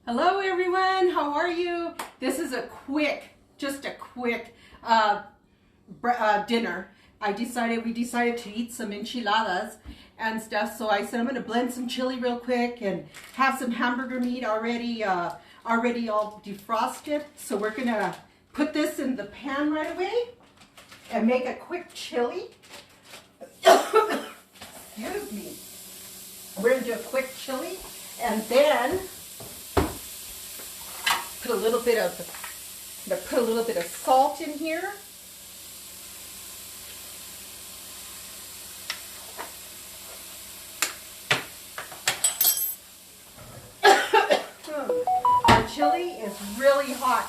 Hello everyone, how are you? This is just a quick dinner. We decided to eat some enchiladas and stuff, so I said I'm going to blend some chili real quick and have some hamburger meat already all defrosted. So we're going to put this in the pan right away and make a quick chili. Excuse me. We're going to do a quick chili and then put a little bit of salt in here. Our chili is really hot,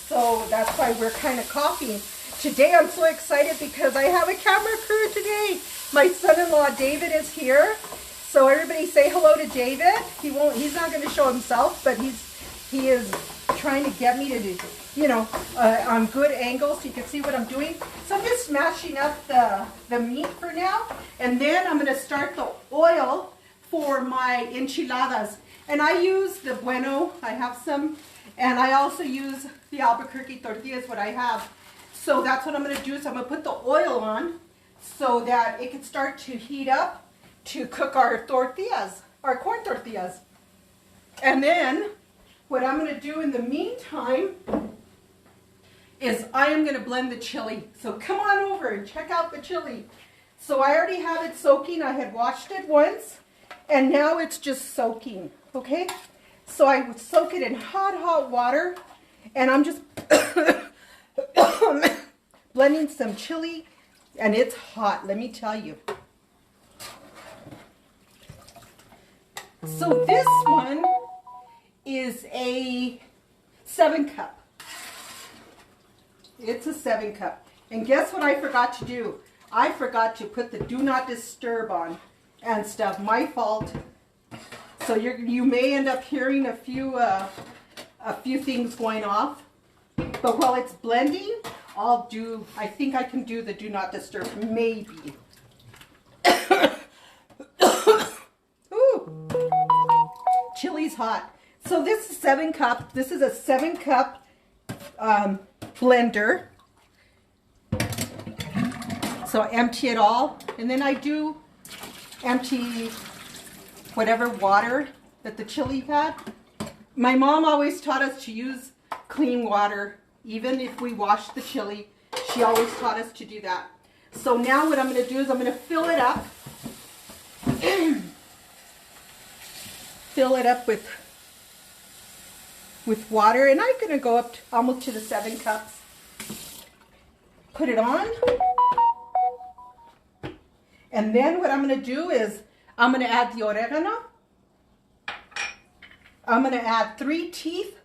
so that's why we're kind of coughing. Today I'm so excited because I have a camera crew today. My son-in-law David is here. So everybody say hello to David. He's not going to show himself, but he is trying to get me to do, on good angles so you can see what I'm doing. So I'm just smashing up the meat for now, and then I'm going to start the oil for my enchiladas. And I use the Bueno, I have some, and I also use the Albuquerque tortillas, what I have. So that's what I'm going to do. So I'm going to put the oil on so that it can start to heat up to cook our tortillas, our corn tortillas. And then what I'm going to do in the meantime is I am going to blend the chili. So come on over and check out the chili. So I already have it soaking. I had washed it once, and now it's just soaking, okay? So I would soak it in hot water, and I'm just blending some chili, and it's hot, let me tell you. So this one is a 7-cup. It's a 7-cup. And guess what I forgot to do? I forgot to put the do not disturb on and stuff. My fault. So you may end up hearing a few things going off. But while it's blending, I think I can do the do not disturb, maybe. Ooh. Chili's hot. So this is 7-cup. This is a 7-cup blender. So I empty it all, and then I do empty whatever water that the chili had. My mom always taught us to use clean water, even if we wash the chili. She always taught us to do that. So now what I'm going to do is I'm going to fill it up. Fill it up with water, and I'm going to go up almost to the 7 cups. Put it on. And then what I'm going to do is I'm going to add the oregano. I'm going to add 3 teeth,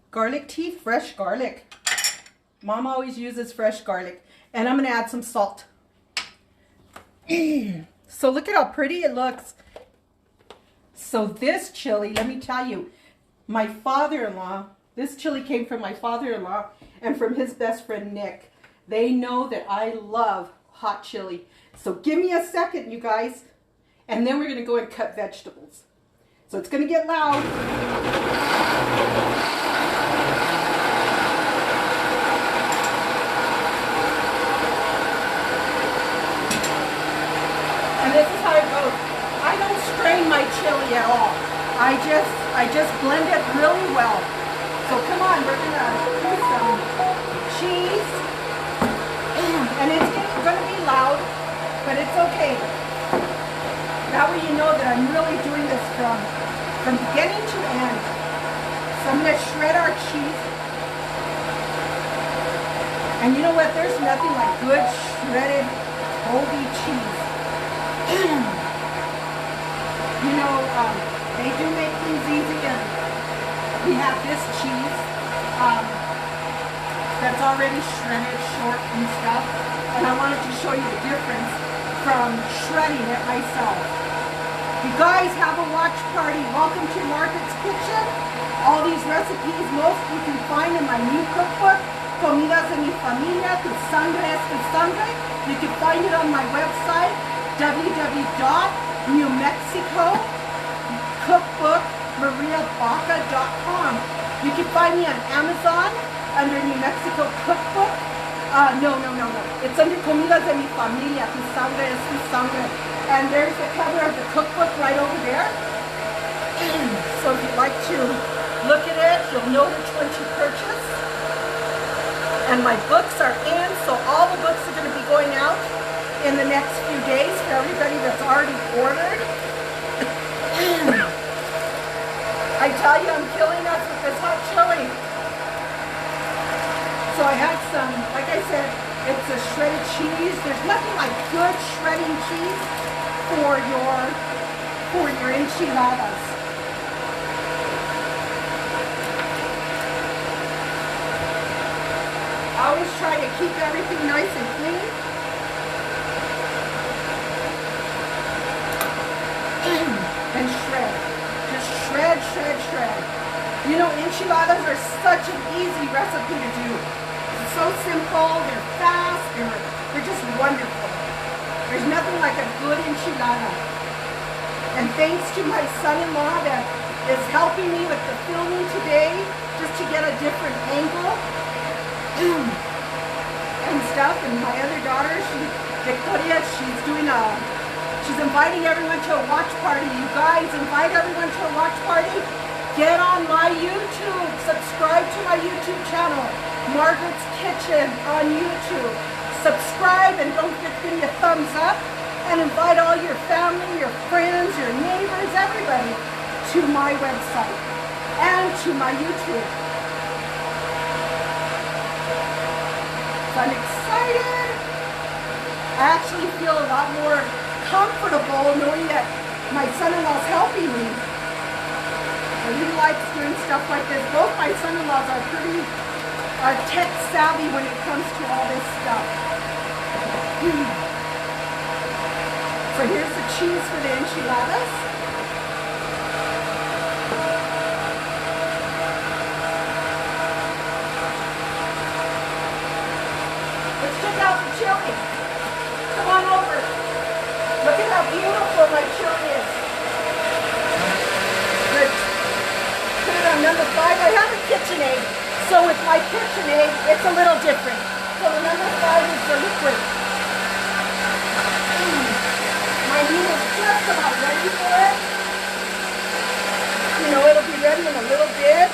garlic teeth, fresh garlic. Mom always uses fresh garlic. And I'm going to add some salt. So look at how pretty it looks. So this chili, let me tell you, my father-in-law, this chili came from my father-in-law and from his best friend Nick. They know that I love hot chili. So give me a second, you guys, and then we're going to go and cut vegetables. So it's going to get loud. And this is how it goes. I don't strain my chili at all. I just blend it really well. So come on, we're gonna do some cheese. And it's gonna be loud, but it's okay. That way you know that I'm really doing this from beginning to end. So I'm gonna shred our cheese. And you know what? There's nothing like good shredded moldy cheese. They do make things easy, and we have this cheese that's already shredded short and stuff, and I wanted to show you the difference from shredding it myself. You guys have a watch party. Welcome to Margaret's Kitchen. All these recipes, most you can find in my new cookbook, Comidas de mi Familia, Tu Sangre es Tu Sangre. You can find it on my website, www.newmexicocookbook mariabaca.com. You can find me on Amazon under New Mexico Cookbook. No. It's under Comidas de mi Familia. Tu sangre es tu sangre. And there's the cover of the cookbook right over there. So if you'd like to look at it, you'll know which one to purchase. And my books are in, so all the books are going to be going out in the next few days for everybody that's already ordered. I tell you, I'm killing us with this hot chili. So I had some, like I said, it's a shredded cheese. There's nothing like good shredding cheese for your enchiladas. I always try to keep everything nice and clean. And shred. Just shred. You know, enchiladas are such an easy recipe to do. It's so simple, they're fast, they're just wonderful. There's nothing like a good enchilada. And thanks to my son-in-law that is helping me with the filming today, just to get a different angle and stuff. And my other daughter, Victoria, she's inviting everyone to a watch party. You guys, invite everyone to a watch party. Get on my YouTube. Subscribe to my YouTube channel, Margaret's Kitchen on YouTube. Subscribe and don't forget to give me a thumbs up. And invite all your family, your friends, your neighbors, everybody to my website and to my YouTube. So I'm excited. I actually feel a lot more comfortable knowing that my son-in-law's helping me. And he likes doing stuff like this. Both my son-in-laws are tech savvy when it comes to all this stuff. So here's the cheese for the enchiladas. Let's check out the chili. Come on over. Look at how beautiful my chili is. Good. Put it on number 5. I have a KitchenAid. So with my KitchenAid, it's a little different. So the number 5 is the liquid. My meat is just about ready for it. You know, it'll be ready in a little bit.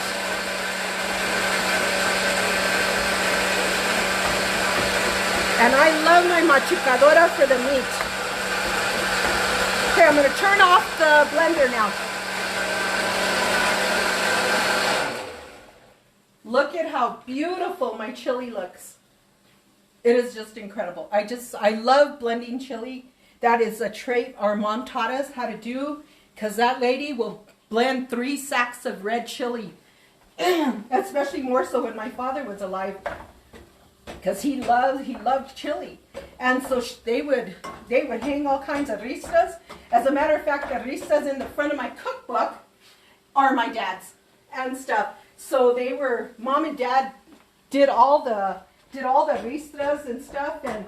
And I love my machucadora for the meat. Okay, I'm going to turn off the blender now. Look at how beautiful my chili looks. It is just incredible. I love blending chili. That is a trait our mom taught us how to do, because that lady will blend 3 sacks of red chili, especially more so when my father was alive, because he loved chili. And so they would hang all kinds of ristas. As a matter of fact, the ristas in the front of my cookbook are my dad's and stuff. So mom and dad did all the ristas and stuff, and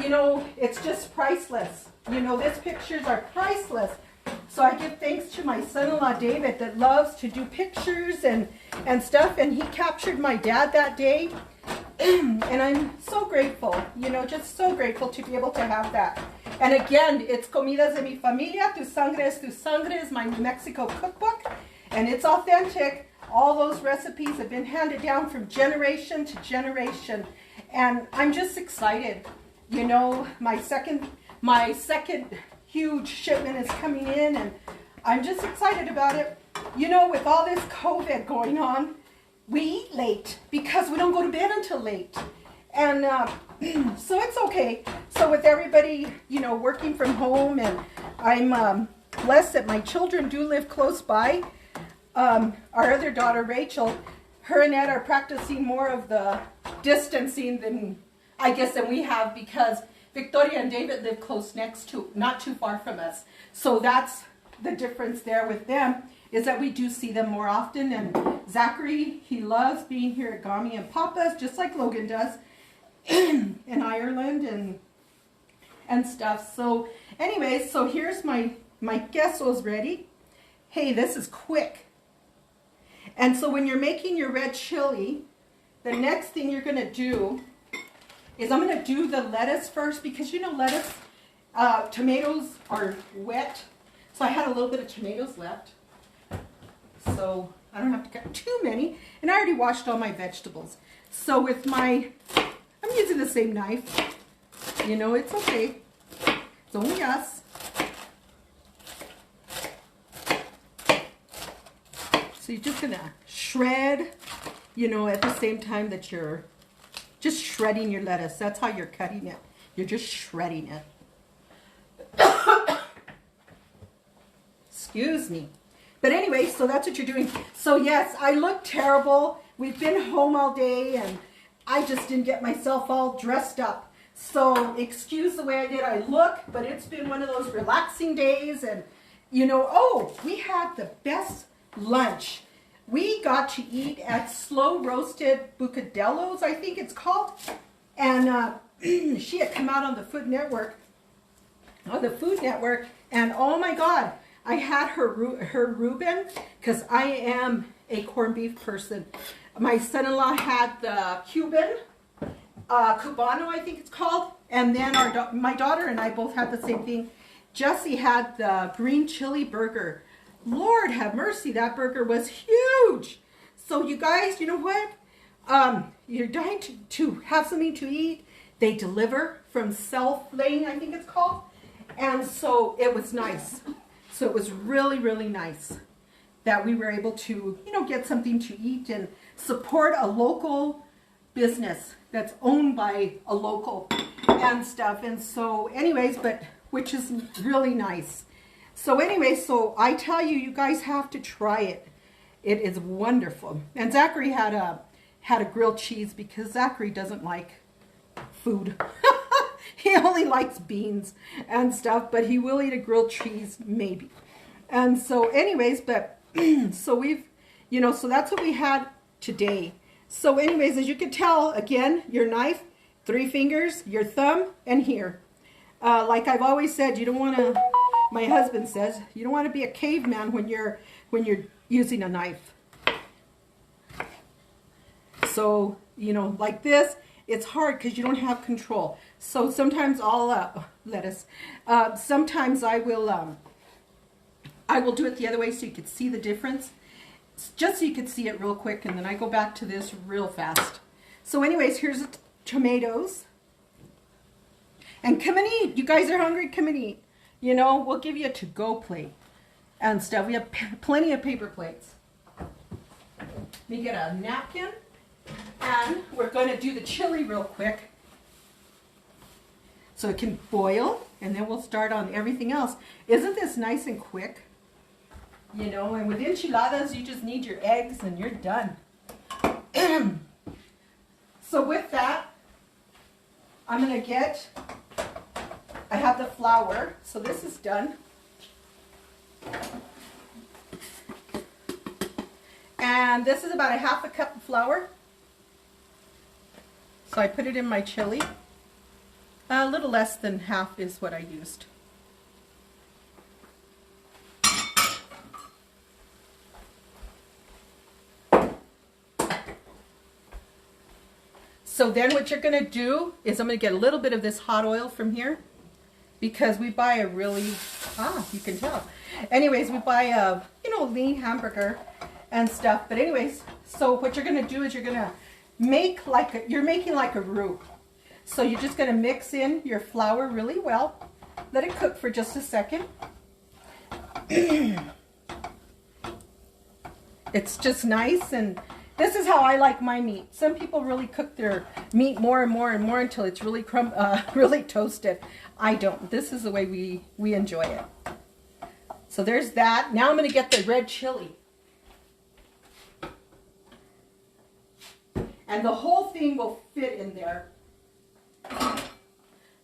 you know, it's just priceless. You know, these pictures are priceless. So I give thanks to my son-in-law David that loves to do pictures and stuff, and he captured my dad that day. And I'm so grateful, you know, just so grateful to be able to have that. And again, it's Comidas de mi Familia. Tu sangre is my New Mexico cookbook, and it's authentic. All those recipes have been handed down from generation to generation, and I'm just excited. You know, my second huge shipment is coming in, and I'm just excited about it. You know, with all this COVID going on, we eat late because we don't go to bed until late. And so it's okay. So with everybody, you know, working from home, and I'm blessed that my children do live close by. Our other daughter, Rachel, her and Ed are practicing more of the distancing than we have, because Victoria and David live close next to, not too far from us. So that's the difference there with them, is that we do see them more often. And Zachary, he loves being here at Gami and Papa's, just like Logan does, in Ireland and stuff. So anyways, so here's my quesos ready. hey, this is quick. And so when you're making your red chili, the next thing you're going to do is I'm going to do the lettuce first, because you know lettuce, tomatoes are wet. So I had a little bit of tomatoes left. So I don't have to cut too many. And I already washed all my vegetables. So with I'm using the same knife. You know, it's okay. It's only us. So you're just going to shred, you know, at the same time that you're just shredding your lettuce. That's how you're cutting it. You're just shredding it. Excuse me. But anyway, so that's what you're doing. So yes, I look terrible. We've been home all day and I just didn't get myself all dressed up. So excuse the way I did. I look, but it's been one of those relaxing days. And you know, oh, we had the best lunch. We got to eat at Slow Roasted Bucadello's, I think it's called. And she had come out on the Food Network. And oh my God, I had her Reuben, because I am a corned beef person. My son-in-law had the Cuban, Cubano, I think it's called. And then my daughter and I both had the same thing. Jessie had the green chili burger. Lord have mercy, that burger was huge. So you guys, you know what? You're dying to have something to eat. They deliver from Self Lane, I think it's called. And so it was nice. So it was really, really nice that we were able to, you know, get something to eat and support a local business that's owned by a local and stuff. And so anyways, which is really nice. So anyway, so I tell you, you guys have to try it. It is wonderful. And Zachary had a grilled cheese, because Zachary doesn't like food. He only likes beans and stuff, but he will eat a grilled cheese maybe. And so anyways, but so we've, you know, so that's what we had today. So anyways, as you can tell, again, your knife, 3 fingers, your thumb, and here. Like I've always said, you don't want to, my husband says, you don't want to be a caveman when you're using a knife. So, you know, like this, it's hard because you don't have control. So sometimes I'll lettuce. Sometimes I will do it the other way so you could see the difference. Just so you could see it real quick, and then I go back to this real fast. So anyways, here's the tomatoes. And come and eat. You guys are hungry? Come and eat. You know, we'll give you a to-go plate and stuff. We have plenty of paper plates. Let me get a napkin. And we're going to do the chili real quick so it can boil, and then we'll start on everything else. Isn't this nice and quick? You know, and with enchiladas, you just need your eggs and you're done. So with that, I'm going to get, I have the flour, so this is done. And this is about a 1/2 cup of flour. So I put it in my chili. A little less than half is what I used. So then what you're going to do is I'm going to get a little bit of this hot oil from here, because we buy a really, you can tell. Anyways, we buy a, you know, lean hamburger and stuff. But anyways, so what you're going to do is you're going to make like you're making like a roux. So you're just going to mix in your flour really well. Let it cook for just a second. It's just nice, and this is how I like my meat. Some people really cook their meat more and more and more until it's really really toasted. I don't. This is the way we enjoy it. So there's that. Now I'm going to get the red chili. And the whole thing will fit in there.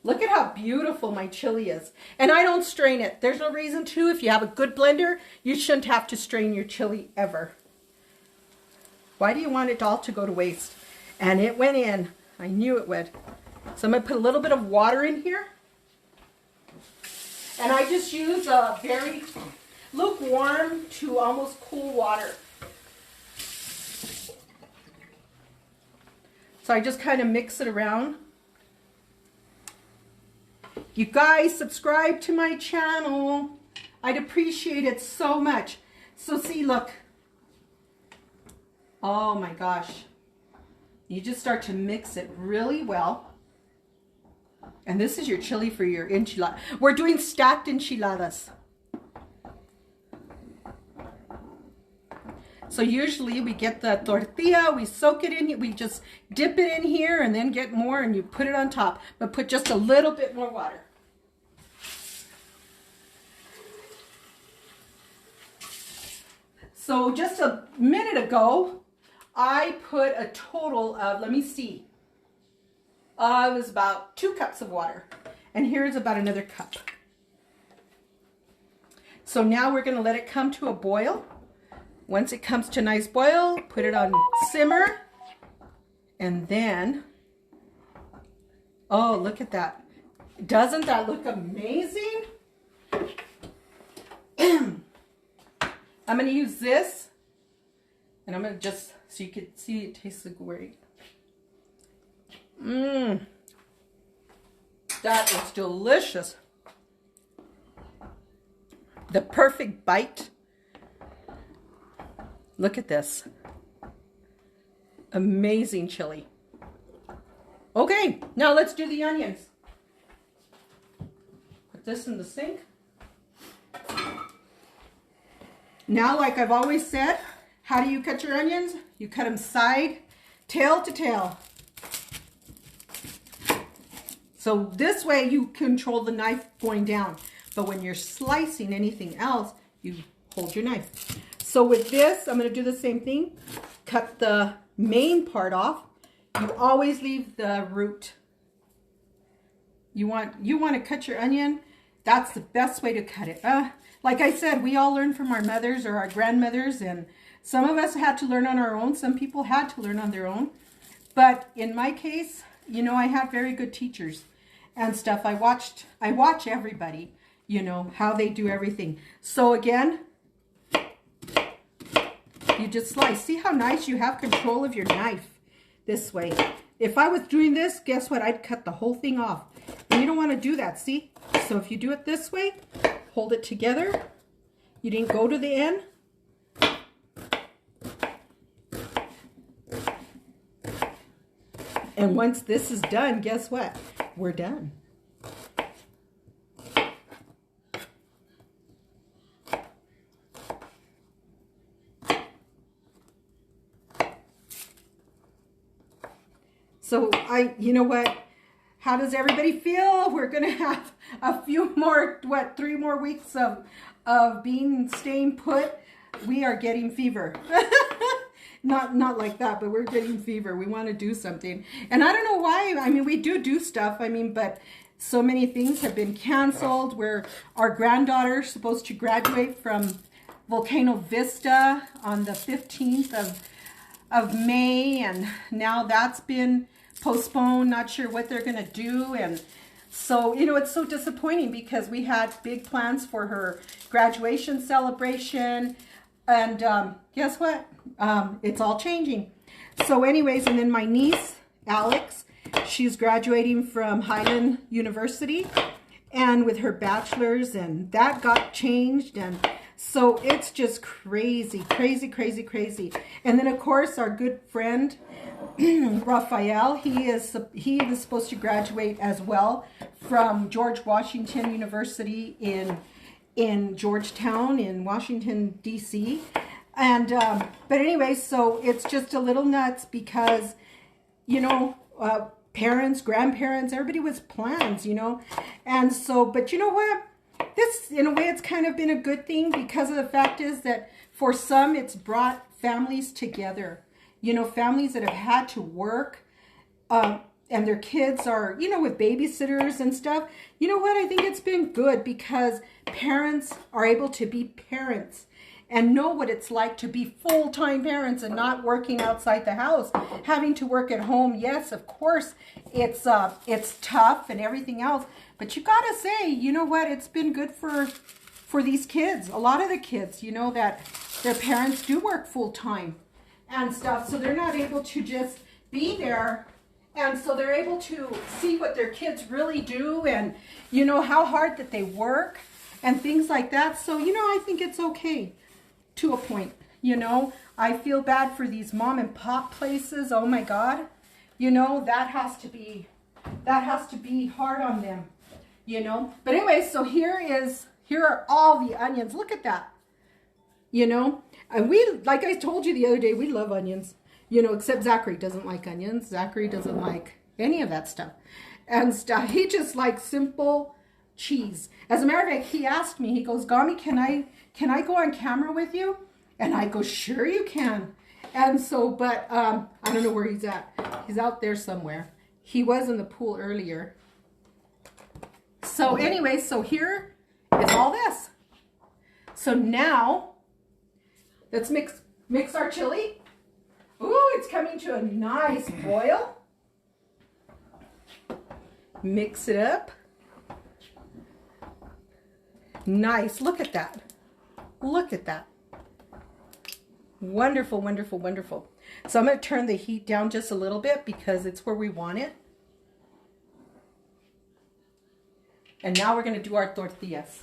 Look at how beautiful my chili is. And I don't strain it. There's no reason to. If you have a good blender, you shouldn't have to strain your chili ever. Why do you want it all to go to waste? And it went in. I knew it would. So I'm going to put a little bit of water in here. And I just use a lukewarm to almost cool water. So I just kind of mix it around. You guys subscribe to my channel. I'd appreciate it so much. So see, look. Oh my gosh. You just start to mix it really well. And this is your chili for your enchilada. We're doing stacked enchiladas. So usually we get the tortilla, we soak it in, we just dip it in here and then get more and you put it on top. But put just a little bit more water. So just a minute ago, I put a total of, let me see, it was about 2 cups of water. And here's about another cup. So now we're going to let it come to a boil. Once it comes to a nice boil, put it on simmer. And then, oh, look at that. Doesn't that look amazing? I'm going to use this. And I'm going to just, so you can see it tastes great. That is delicious. The perfect bite. Look at this. Amazing chili. Okay, now let's do the onions. Put this in the sink. Now, like I've always said, how do you cut your onions? You cut them side, tail to tail. So this way you control the knife going down. But when you're slicing anything else, you hold your knife. So with this, I'm going to do the same thing. Cut the main part off. You always leave the root. You want to cut your onion. That's the best way to cut it. Like I said, we all learn from our mothers or our grandmothers, and some of us had to learn on our own. Some people had to learn on their own. But in my case, you know, I had very good teachers and stuff. I watch everybody, you know, how they do everything. So again, you just slice. See how nice you have control of your knife this way. If I was doing this, guess what? I'd cut the whole thing off. And you don't want to do that, see? So if you do it this way, hold it together. You didn't go to the end. And once this is done, guess what? We're done. So you know what? How does everybody feel? We're gonna have a few more, 3 more weeks of staying put. We are getting fever. Not like that, but we're getting fever. We want to do something. And I don't know why. I mean, we do stuff. I mean, but so many things have been canceled. Where our granddaughter's supposed to graduate from Volcano Vista on the 15th of May, and now that's been postponed. Not sure what they're going to do. And so, you know, it's so disappointing because we had big plans for her graduation celebration. And guess what? It's all changing. So anyways, and then my niece, Alex, she's graduating from Highland University and with her bachelor's, and that got changed. And so it's just crazy, crazy, crazy, crazy. And then, of course, our good friend, Raphael, he is supposed to graduate as well from George Washington University in Georgetown in Washington, D.C. And, but anyway, so it's just a little nuts because, you know, parents, grandparents, everybody with plans, you know. And so, but you know what? This, in a way, it's kind of been a good thing because of the fact is that for some, it's brought families together. You know, families that have had to work, and their kids are, you know, with babysitters and stuff. You know what? I think it's been good because parents are able to be parents and know what it's like to be full-time parents and not working outside the house, having to work at home. Yes, of course, it's tough and everything else. But you gotta say, you know what? It's been good for for these kids. A lot of the kids, you know, that their parents do work full time and stuff. So they're not able to just be there. And so they're able to see what their kids really do and, you know, how hard that they work and things like that. So, you know, I think it's okay to a point, you know. I feel bad for these mom and pop places. Oh my God. You know, that has to be hard on them, you know. But anyway, so here are all the onions. Look at that, you know. And we, like I told you the other day, we love onions, you know, except Zachary doesn't like onions. Zachary doesn't like any of that stuff. And stuff. He just likes simple cheese. As a matter of fact, he asked me, he goes, Gami, can I go on camera with you? And I go, sure you can. And so, but I don't know where he's at. He's out there somewhere. He was in the pool earlier. So anyway, so here is all this. So now, let's mix our chili. Ooh, it's coming to a nice boil. Mix it up. Nice, look at that. Look at that. Wonderful, wonderful, wonderful. So I'm going to turn the heat down just a little bit because it's where we want it. And now we're going to do our tortillas.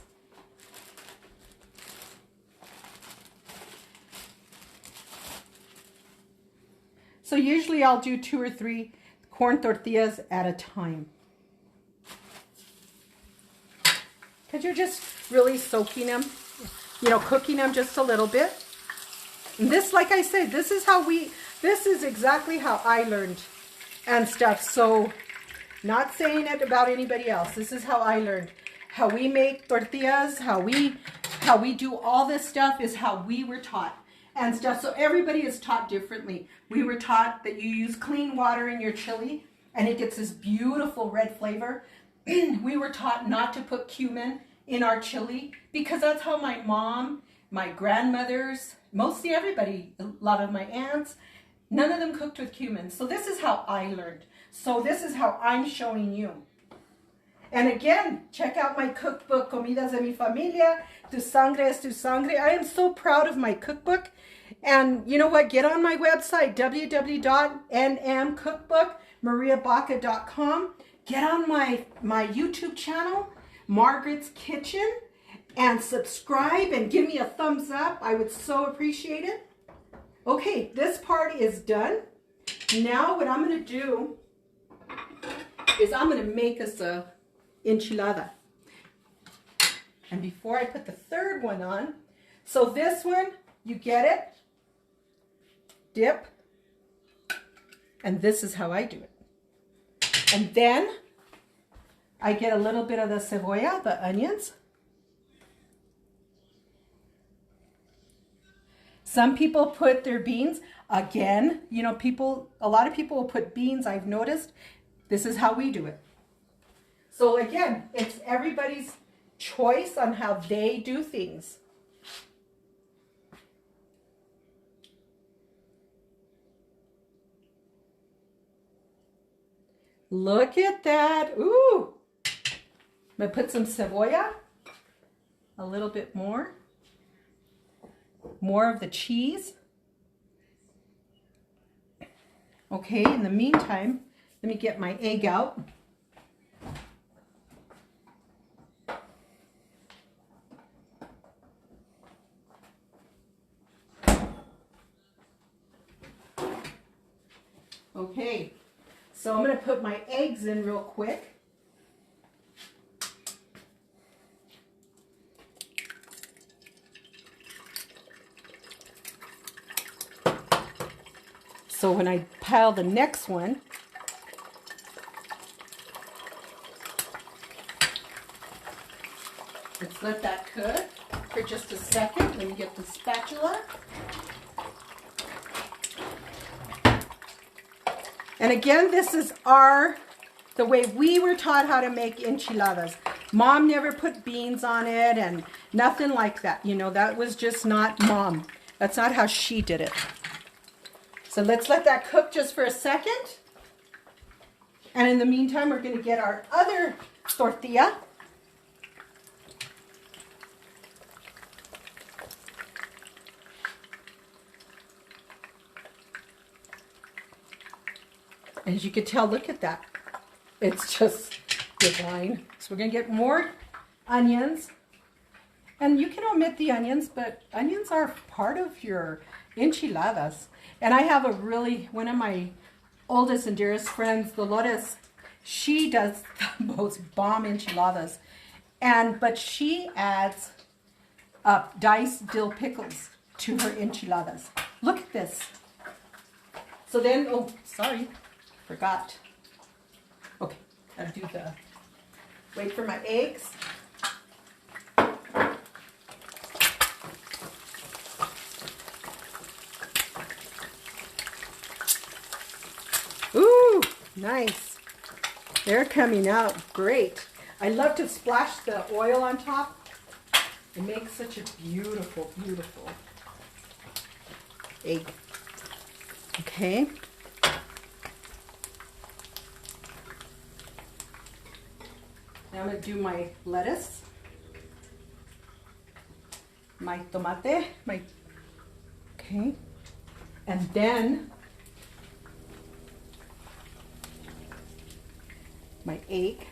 So usually I'll do 2 or 3 corn tortillas at a time. Because you're just really soaking them, you know, cooking them just a little bit. And this, like I said, this is exactly how I learned and stuff. So not saying it about anybody else. This is how I learned. How we make tortillas, how we do all this stuff is how we were taught and stuff. So everybody is taught differently. We were taught that you use clean water in your chili and it gets this beautiful red flavor. We were taught not to put cumin in our chili because that's how my mom, my grandmothers, mostly everybody, a lot of my aunts, none of them cooked with cumin. So this is how I learned. So this is how I'm showing you. And again, check out my cookbook, Comidas de mi Familia, Tu Sangre es Tu Sangre. I am so proud of my cookbook. And you know what? Get on my website, www.nmcookbookmariabaca.com. Get on my YouTube channel, Margaret's Kitchen, and subscribe and give me a thumbs up. I would so appreciate it. Okay, this part is done. Now what I'm going to do is I'm going to make us a enchilada. And before I put the third one on, so this one, you get it, dip, and this is how I do it. And then I get a little bit of the cebolla, the onions. Some people put their beans. Again, you know, a lot of people will put beans, I've noticed. This is how we do it. So again, it's everybody's choice on how they do things. Look at that. Ooh. I'm going to put some cebolla. A little bit more. More of the cheese. Okay, in the meantime, let me get my egg out. Okay, so I'm going to put my eggs in real quick. So when I pile the next one, let's let that cook for just a second. Let me get the spatula. And again, this is the way we were taught how to make enchiladas. Mom never put beans on it and nothing like that. You know, that was just not Mom. That's not how she did it. So let's let that cook just for a second. And in the meantime, we're going to get our other tortilla. As you can tell, look at that. It's just divine. So we're going to get more onions. And you can omit the onions, but onions are part of your enchiladas. And I have one of my oldest and dearest friends, Dolores, she does the most bomb enchiladas. But she adds diced dill pickles to her enchiladas. Look at this. So then, oh, sorry, forgot. Okay, I'll do wait for my eggs. Ooh, nice. They're coming out great. I love to splash the oil on top. It makes such a beautiful, beautiful egg. Okay. Now I'm going to do my lettuce, my tomate, okay, and then my egg.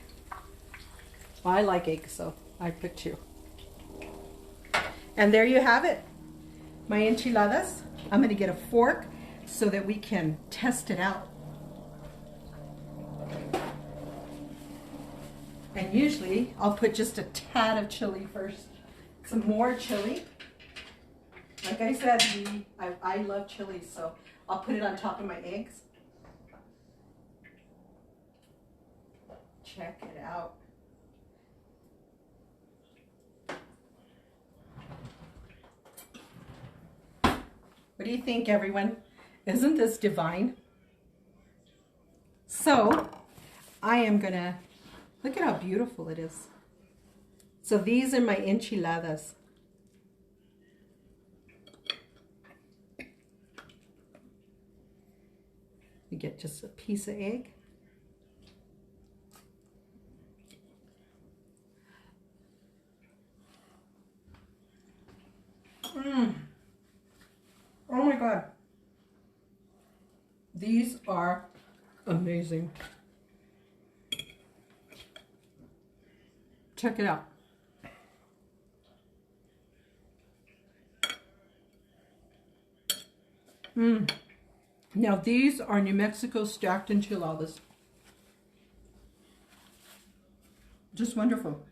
Well, I like eggs, so I put 2. And there you have it, my enchiladas. I'm going to get a fork so that we can test it out. And usually I'll put just a tad of chili first. Some more chili. Like I said, I love chili, so I'll put it on top of my eggs. Check it out. What do you think, everyone? Isn't this divine? So I am gonna, look at how beautiful it is. So these are my enchiladas. You get just a piece of egg. Oh my God. These are amazing. Check it out. Now these are New Mexico stacked enchiladas. Just wonderful.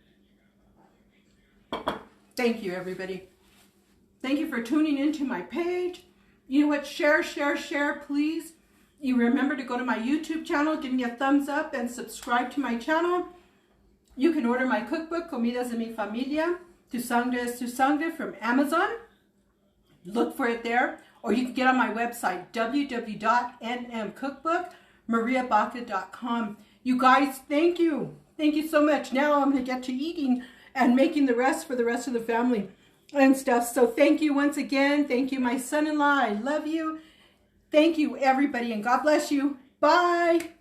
Thank you, everybody. Thank you for tuning into my page. You know what? Share, share, share, please. You remember to go to my YouTube channel, give me a thumbs up, and subscribe to my channel. You can order my cookbook, Comidas de mi Familia, Tu Sangre es Tu Sangre, from Amazon. Look for it there. Or you can get on my website, www.nmcookbookmariabaca.com. You guys, thank you. Thank you so much. Now I'm going to get to eating and making the rest for the rest of the family and stuff. So thank you once again. Thank you, my son-in-law. I love you. Thank you, everybody, and God bless you. Bye.